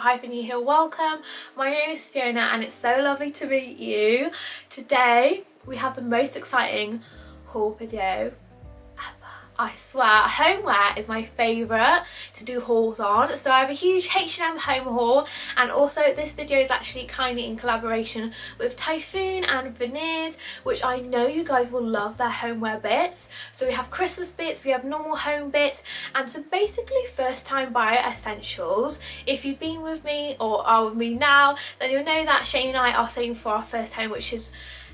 hi if you're new here, welcome. My name is Fiona and it's so lovely to meet you. Today we have the most exciting haul video ever. I swear, homeware is my favourite to do hauls on. So I have a huge H&M home haul, and also this video is actually kindly in collaboration with Typhoon and Viners, which I know you guys will love their homeware bits. So we have Christmas bits, we have normal home bits, and some basically first time buyer essentials. If you've been with me or are with me now, then you'll know that Shane and I are saving for our first home, which is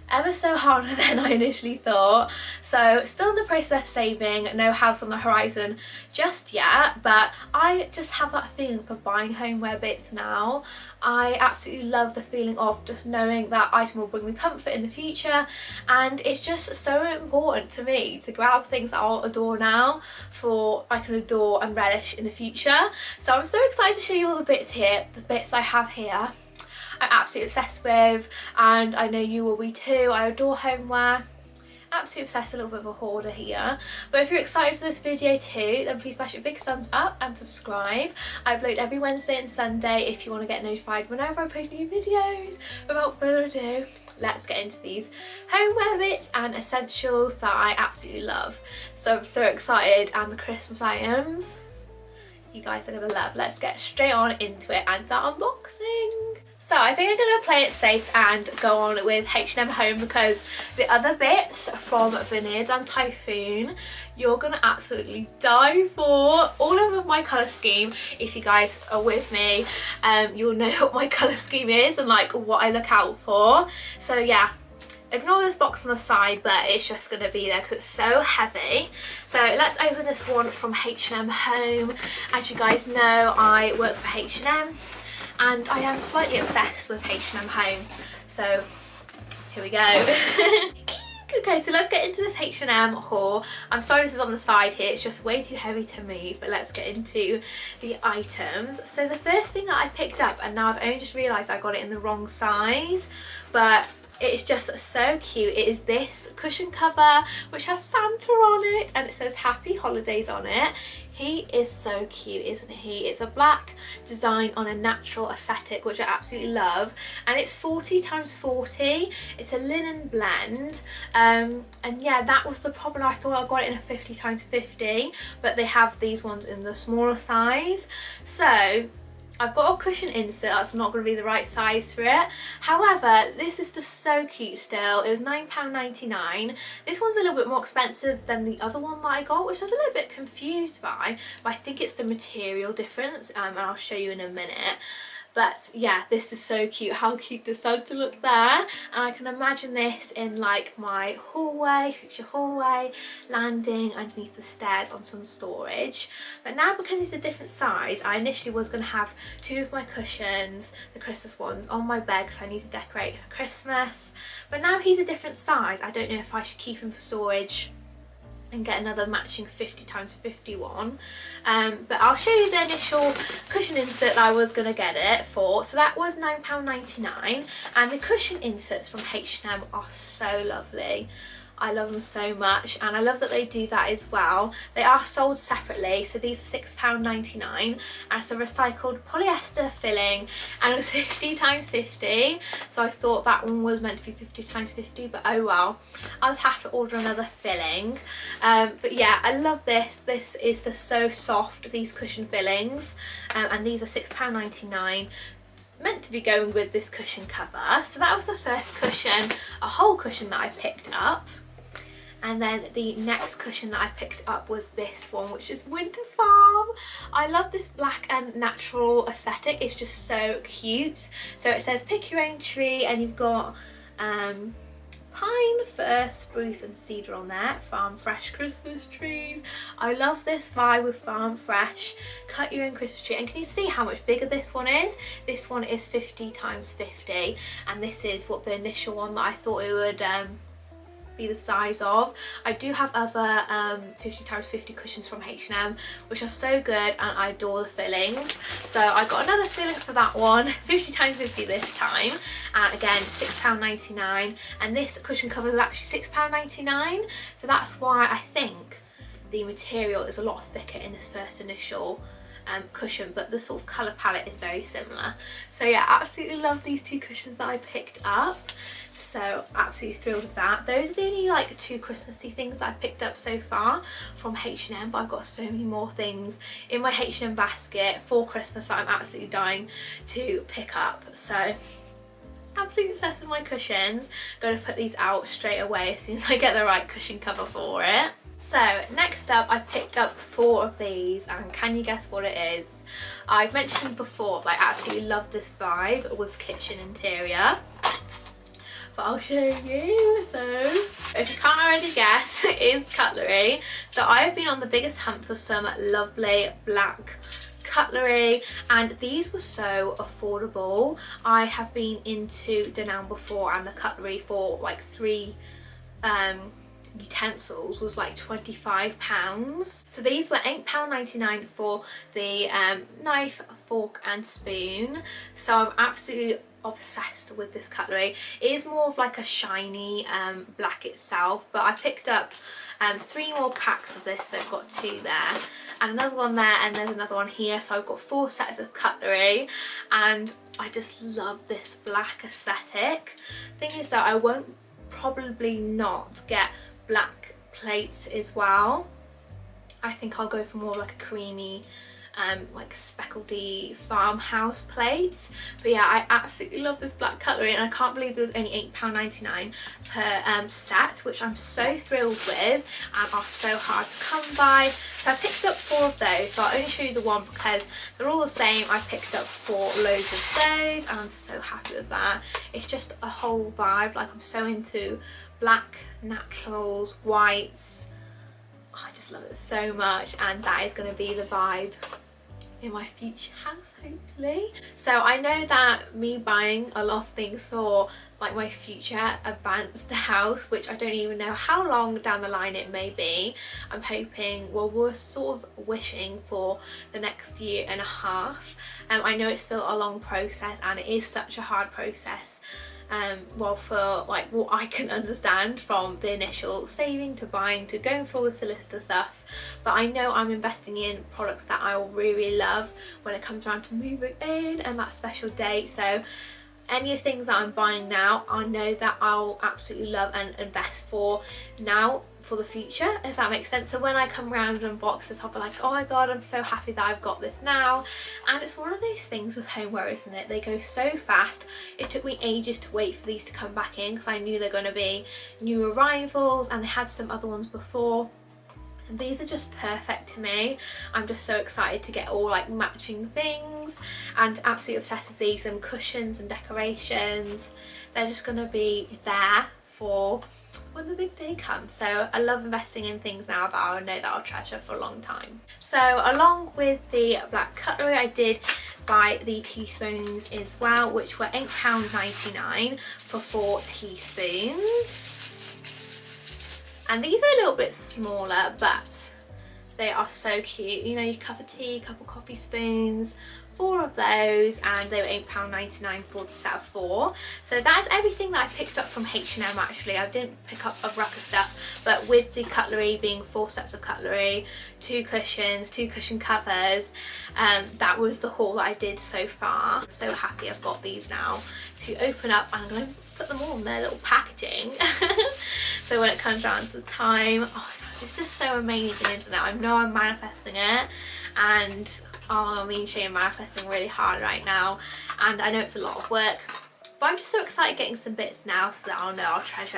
ever so harder than I initially thought. So still in the process of saving, no house on the horizon just yet, but I just have that feeling for buying homeware bits now. I absolutely love the feeling of just knowing that item will bring me comfort in the future, and it's just so important to me to grab things that I'll adore now for I can adore and relish in the future. So I'm so excited to show you all the bits here, the bits I have here I'm absolutely obsessed with, and I know you will be too. I adore homeware. Absolutely obsessed, a little bit of a hoarder here. But if you're excited for this video too, then please smash a big thumbs up and subscribe. I upload every Wednesday and Sunday if you want to get notified whenever I post new videos. Without further ado, let's get into these homeware bits and essentials that I absolutely love. So I'm so excited, and the Christmas items you guys are gonna love. Let's get straight on into it and start unboxing. So I think I'm going to play it safe and go on with H&M Home, because the other bits from Viners and Typhoon you're going to absolutely die for. All over my colour scheme, if you guys are with me, you'll know what my colour scheme is and like what I look out for. So yeah, ignore this box on the side, but it's just going to be there because it's so heavy. So let's open this one from H&M Home. As you guys know, I work for H&M. And I am slightly obsessed with H&M Home, so here we go. Okay, so let's get into this H&M haul. I'm sorry this is on the side here, it's just way too heavy to move, but let's get into the items. So the first thing that I picked up, and now I've only just realised I got it in the wrong size, but it's just so cute. It is this cushion cover which has Santa on it, and it says Happy Holidays on it. He is so cute, isn't he? It's a black design on a natural aesthetic, which I absolutely love, and it's 40 x 40. It's a linen blend, and yeah, that was the problem. I thought I got it in a 50 x 50, but they have these ones in the smaller size. So I've got a cushion insert that's not going to be the right size for it. However, this is just so cute still. It was £9.99. This one's a little bit more expensive than the other one that I got, which I was a little bit confused by, but I think it's the material difference, and I'll show you in a minute. But yeah, this is so cute. How cute does Santa look there? And I can imagine this in like my hallway, future hallway, landing underneath the stairs on some storage. But now, because it's a different size, I initially was going to have two of my cushions, the Christmas ones, on my bed because I need to decorate for Christmas. But now he's a different size, I don't know if I should keep him for storage and get another matching 50 x 51, but I'll show you the initial cushion insert that I was going to get it for. So that was £9.99, and the cushion inserts from H&M are so lovely. I love them so much, and I love that they do that as well. They are sold separately, so these are £6.99, and it's a recycled polyester filling, and it's 50 x 50. So I thought that one was meant to be 50 x 50, but oh well, I'll just have to order another filling. But yeah, I love this. This is just so soft, these cushion fillings, and these are £6.99. Meant to be going with this cushion cover. So that was the first cushion, a whole cushion that I picked up. And then the next cushion that I picked up was this one, which is Winter Farm. I love this black and natural aesthetic. It's just so cute. So it says pick your own tree, and you've got pine, fir, spruce and cedar on there. Farm fresh Christmas trees. I love this vibe with farm fresh. Cut your own Christmas tree. And can you see how much bigger this one is? This one is 50 x 50, and this is what the initial one that I thought it would be the size of. I do have other 50 x 50 cushions from H&M which are so good, and I adore the fillings. So I got another filling for that one, 50 x 50 this time, and again £6.99, and this cushion cover is actually £6.99, so that's why I think the material is a lot thicker in this first initial cushion, but the sort of colour palette is very similar. So yeah, absolutely love these two cushions that I picked up. So absolutely thrilled with that. Those are the only like two Christmassy things that I picked up so far from H&M, but I've got so many more things in my H&M basket for Christmas that I'm absolutely dying to pick up. So absolutely obsessed with my cushions. Going to put these out straight away as soon as I get the right cushion cover for it. So next up, I picked up 4 of these, and can you guess what it is? I've mentioned before, like, I absolutely love this vibe with kitchen interior, but I'll show you. So if you can't already guess, it is Cutlery. So I have been on the biggest hunt for some lovely black cutlery, and these were so affordable. I have been into Dunelm before, and the cutlery for like 3 utensils was like £25. So these were £8.99 for the knife, fork and spoon. So I'm absolutely obsessed with this cutlery. It is more of like a shiny black itself, but I picked up 3 more packs of this. So I've got 2 there and another one there, and there's another one here. So I've got 4 sets of cutlery, and I just love this black aesthetic. Thing is that I won't probably not get black plates as well. I think I'll go for more like a creamy like speckledy farmhouse plates. But yeah, I absolutely love this black cutlery, and I can't believe it was only £8.99 per set, which I'm so thrilled with and are so hard to come by. So I picked up 4 of those, so I'll only show you the one because they're all the same. I picked up 4 loads of those, and I'm so happy with that. It's just a whole vibe. Like, I'm so into black naturals, whites. Oh, I just love it so much, and that is going to be the vibe in my future house, hopefully. So I know that me buying a lot of things for like my future advanced house, which I don't even know how long down the line it may be. I'm hoping, well, we're sort of wishing for the next 1.5 years. I know it's still a long process, and it is such a hard process. Well, for like what I can understand, from the initial saving to buying to going through all the solicitor stuff, but I know I'm investing in products that I will really love when it comes around to moving in and that special date. So any of things that I'm buying now, I know that I'll absolutely love and invest for now for the future, if that makes sense. So when I come around and unbox this, I'll be like, oh my god, I'm so happy that I've got this now. And it's one of those things with homeware, isn't it? They go so fast. It took me ages to wait for these to come back in because I knew they're going to be new arrivals, and they had some other ones before. And these are just perfect to me. I'm just so excited to get all like matching things, and absolutely obsessed with these, and cushions and decorations. They're just going to be there for when the big day comes. So I love investing in things now that I know that I'll treasure for a long time. So along with the black cutlery, I did buy the teaspoons as well, which were £8.99 for 4 teaspoons. And these are a little bit smaller, but they are so cute. You know, your cup of tea, cup of coffee spoons, 4 of those, and they were £8.99 for the set of 4. So that's everything that I picked up from H&M. Actually, I didn't pick up a ruck of stuff, but with the cutlery being 4 sets of cutlery, 2 cushions, 2 cushion covers, that was the haul that I did so far. I'm so happy I've got these now to open up, and I'm going to put them all in their little packaging. So when it comes around to the time, oh my god, it's just so amazing, isn't it? I know I'm manifesting it, and oh, me and Shane are manifesting really hard right now, and I know it's a lot of work, but I'm just so excited getting some bits now so that I'll know I'll treasure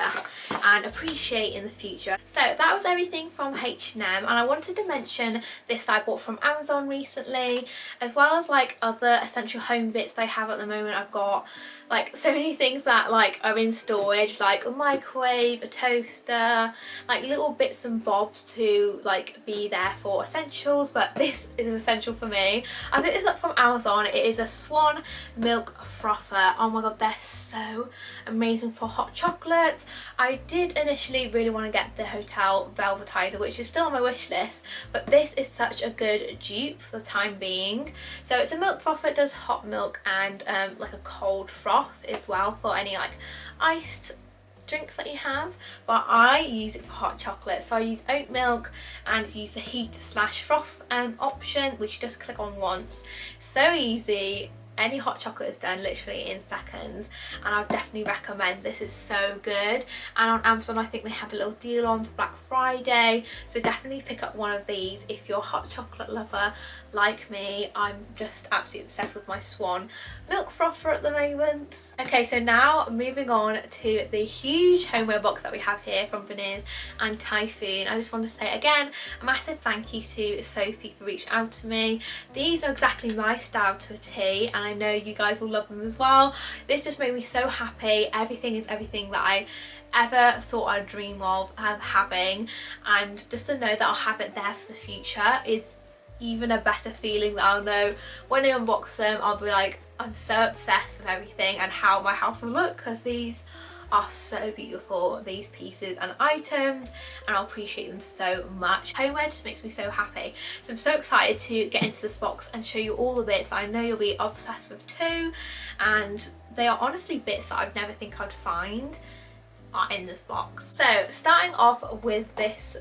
and appreciate in the future. So that was everything from H&M, and I wanted to mention this that I bought from Amazon recently, as well as like other essential home bits they have at the moment. I've got like so many things that like are in storage, like a microwave, a toaster, like little bits and bobs to like be there for essentials, but this is essential for me. I picked this up from Amazon. It is a Swan milk frother. Oh my god, they're so amazing for hot chocolates. I did initially really want to get the hotel velvetizer, which is still on my wish list, but this is such a good dupe for the time being. So it's a milk frother. It does hot milk and like a cold froth as well for any like iced drinks that you have, but I use it for hot chocolate. So I use oat milk and use the heat slash froth option, which you just click on once. So easy. Any hot chocolate is done literally in seconds, and I would definitely recommend this. Is so good. And on Amazon I think they have a little deal on for Black Friday, so definitely pick up one of these if you're a hot chocolate lover like me. I'm just absolutely obsessed with my Swan milk frother at the moment. Okay, so now moving on to the huge homeware box that we have here from Viners and Typhoon. I just want to say again a massive thank you to Sophie for reaching out to me. These are exactly my style to a T, and I know you guys will love them as well. This just made me so happy. Everything is everything that I ever thought I'd dream of having, and just to know that I'll have it there for the future is even a better feeling. That I'll know when I unbox them, I'll be like, I'm so obsessed with everything and how my house will look, because these are so beautiful, these pieces and items, and I'll appreciate them so much. Homeware just makes me so happy, so I'm so excited to get into this box and show you all the bits that I know you'll be obsessed with too, and they are honestly bits that I'd never think I'd find are in this box. So starting off with this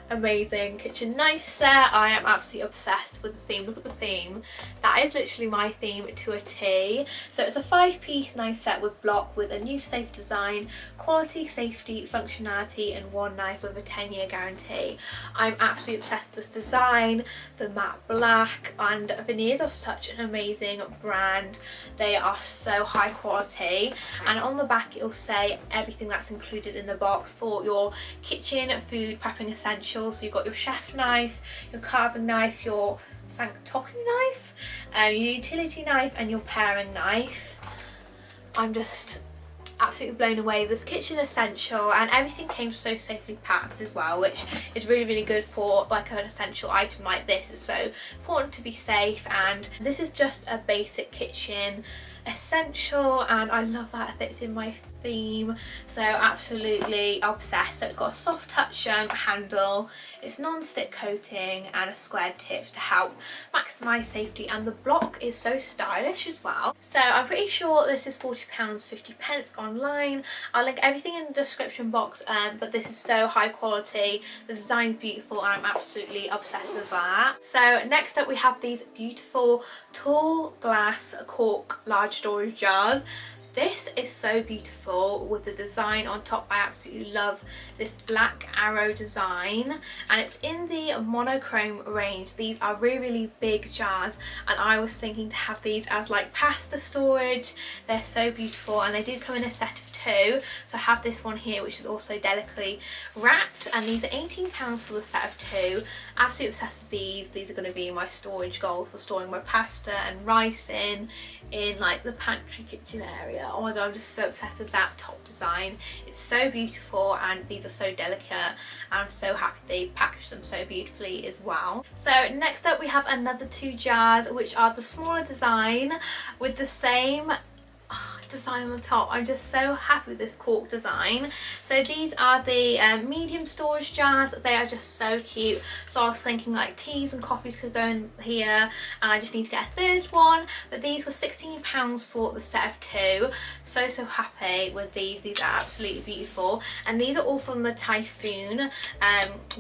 amazing kitchen knife set. I am absolutely obsessed with the theme. Look at the theme. That is literally my theme to a T. So it's a 5-piece knife set with block with a new safe design, quality, safety, functionality, and one knife with a 10-year guarantee. I'm absolutely obsessed with this design, the matte black, and Viners are such an amazing brand. They are so high quality, and on the back it'll say everything that's included in the box for your kitchen food prepping essentials. So you've got your chef knife, your carving knife, your sanctoki knife, your utility knife, and your paring knife. I'm just absolutely blown away. This kitchen essential, and everything came so safely packed as well, which is really good for like an essential item like this. It's so important to be safe, and this is just a basic kitchen essential, and I love that it fits in my theme, so absolutely obsessed. So it's got a soft touch handle, it's non-stick coating, and a squared tip to help maximise safety, and the block is so stylish as well. So I'm pretty sure this is £40.50 online. I'll link everything in the description box, but this is so high quality, the design's beautiful, and I'm absolutely obsessed with that. So next up we have these beautiful tall glass cork large storage jars. This is so beautiful with the design on top. I absolutely love this black arrow design, and it's in the monochrome range. These are really big jars, and I was thinking to have these as like pasta storage. They're so beautiful, and they do come in a set of 2. So I have this one here which is also delicately wrapped, and these are £18 for the set of 2. Absolutely obsessed with these. These are going to be my storage goals for storing my pasta and rice in like the pantry kitchen area. Oh my god, I'm just so obsessed with that top design. It's so beautiful, and these are so delicate, and I'm so happy they packaged them so beautifully as well. So next up we have another 2 jars, which are the smaller design with the same design on the top. I'm just so happy with this cork design. So these are the medium storage jars. They are just so cute. So I was thinking like teas and coffees could go in here, and I just need to get a 3rd one, but these were £16 for the set of 2. So happy with these. These are absolutely beautiful, and these are all from the Typhoon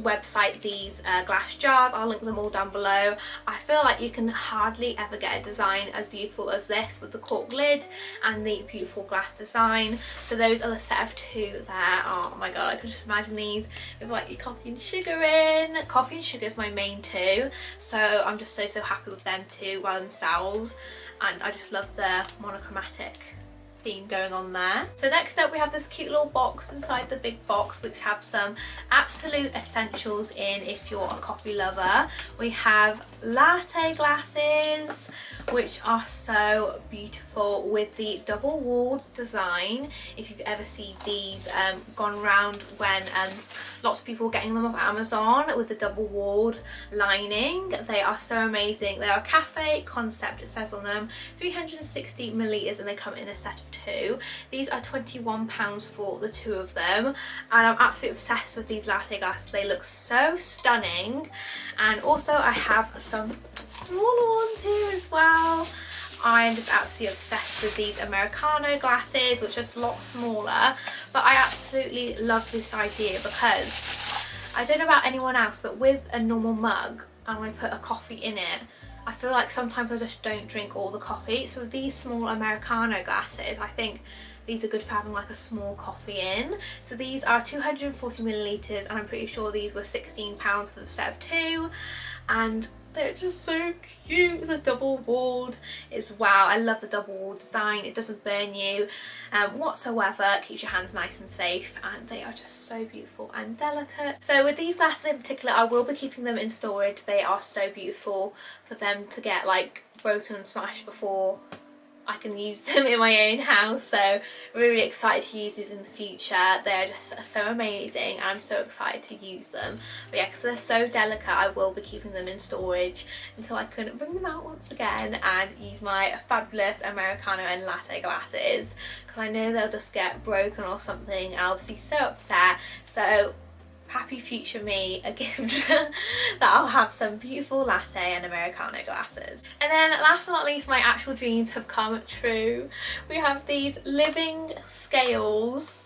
website. These glass jars, I'll link them all down below. I feel like you can hardly ever get a design as beautiful as this with the cork lid and the beautiful glass design. So those are the set of 2 there. Oh my god, I could just imagine these with like your coffee and sugar in. Coffee and sugar is my main 2, so I'm just so happy with them too by themselves, and I just love the monochromatic theme going on there. So next up we have this cute little box inside the big box, which have some absolute essentials in if you're a coffee lover. We have latte glasses, which are so beautiful with the double walled design. If you've ever seen these gone round when lots of people were getting them off Amazon with the double walled lining, they are so amazing. They are cafe concept, it says on them, 360 millilitres, and they come in a set of 2. These are £21 for the 2 of them, and I'm absolutely obsessed with these latte glasses. They look so stunning, and also I have some smaller ones here as well. I am just absolutely obsessed with these Americana glasses, which are just a lot smaller, but I absolutely love this idea because I don't know about anyone else, but with a normal mug and I put a coffee in it, I feel like sometimes I just don't drink all the coffee. So with these small Americana glasses, I think these are good for having like a small coffee in. So these are 240 millilitres and I'm pretty sure these were £16 for the set of 2, and they're just so cute. The double walled is wow. I love the double walled design. It doesn't burn you whatsoever. It keeps your hands nice and safe, and they are just so beautiful and delicate. So with these glasses in particular, I will be keeping them in storage. They are so beautiful for them to get like broken and smashed before I can use them in my own house. So really excited to use these in the future. They're just so amazing and I'm so excited to use them. But yeah, because they're so delicate, I will be keeping them in storage until I can bring them out once again and use my fabulous Americano and Latte glasses, because I know they'll just get broken or something and I'll be so upset. So happy future me a gift that I'll have some beautiful Latte and Americano glasses. And then last but not least, my actual dreams have come true. We have these living scales.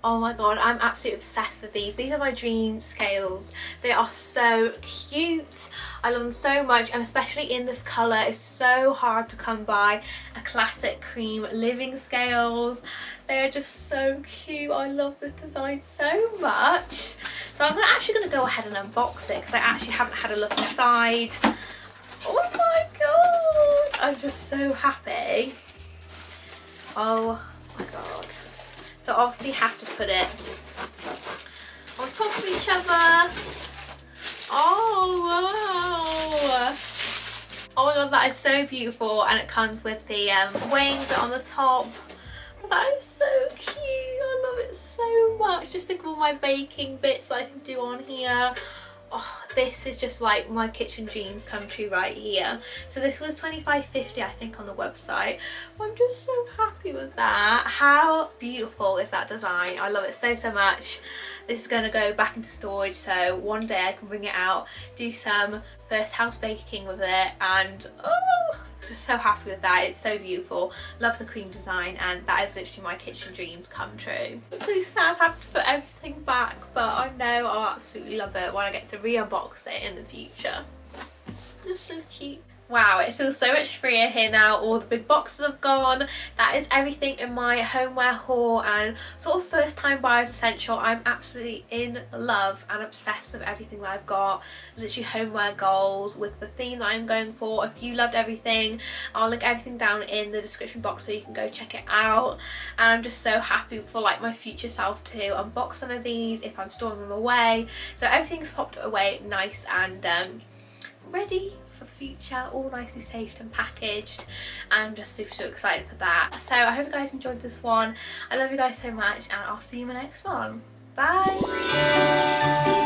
Oh my god, I'm absolutely obsessed with these. These are my dream scales. They are so cute. I love them so much, and especially in this colour, it's so hard to come by a classic cream living scales. They're just so cute. I love this design so much. So I'm actually going to go ahead and unbox it because I actually haven't had a look inside. Oh my god, I'm just so happy. Oh my god. So obviously you have to put it on top of each other. Oh wow. Oh my god, that is so beautiful, and it comes with the wing bit on the top. That is so cute. I love it so much. Just think of all my baking bits that I can do on here. Oh, this is just like my kitchen dreams come true right here. So this was $25.50 I think on the website. I'm just so happy with that. How beautiful is that design? I love it so much. This is going to go back into storage, so one day I can bring it out, do some first house baking with it, and oh, just so happy with that. It's so beautiful. Love the cream design, and that is literally my kitchen dreams come true. It's so sad I have to put everything back, but I know I'll absolutely love it when I get to re-unbox it in the future. It's so cute. Wow, it feels so much freer here now. All the big boxes have gone. That is everything in my homeware haul and sort of first time buyers essential. I'm absolutely in love and obsessed with everything that I've got. Literally homeware goals with the theme that I'm going for. If you loved everything, I'll link everything down in the description box so you can go check it out. And I'm just so happy for like my future self to unbox some of these if I'm storing them away. So everything's popped away nice and ready for the future, all nicely saved and packaged. I'm just super excited for that. So I hope you guys enjoyed this one. I love you guys so much, and I'll see you in my next one. Bye.